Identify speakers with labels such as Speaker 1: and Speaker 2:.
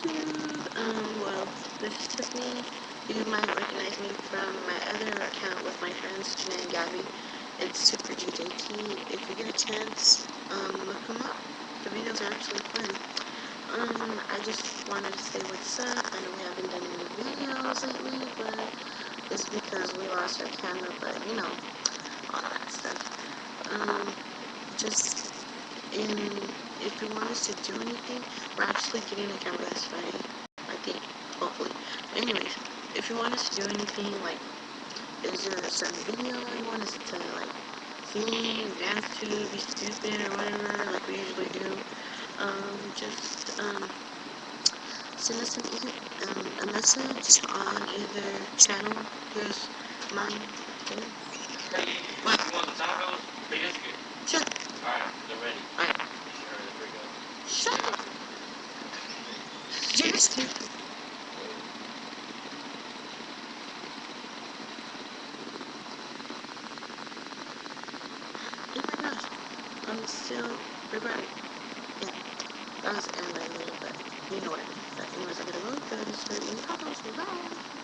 Speaker 1: YouTube. Well, this is Tiffany. You might recognize me from my other account with my friends, Gina and Gabby. It's Super GJT. If you get a chance, look them up. The videos are actually fun. I just wanted to say what's up. I know we haven't done any videos lately, but it's because we lost our camera, but you know, all that stuff. Just in, if you want us to do anything, we're actually getting a camera this Friday, I think, hopefully. Anyways, if you want us to do anything, like, is there a certain video you want us to, like, sing, dance to, be stupid, or whatever, like we usually do, just, send us a message on either channel. Here's mine. Okay. What? You want the tacos? They just good. Sure. Alright, they're ready. Alright. Sure, there we go. Shut up. You're stupid. Oh my gosh. I'm still regretting. Yeah. That was anime a little bit. You know what I mean. But anyways, I gotta go because I just started eating tacos. Bye.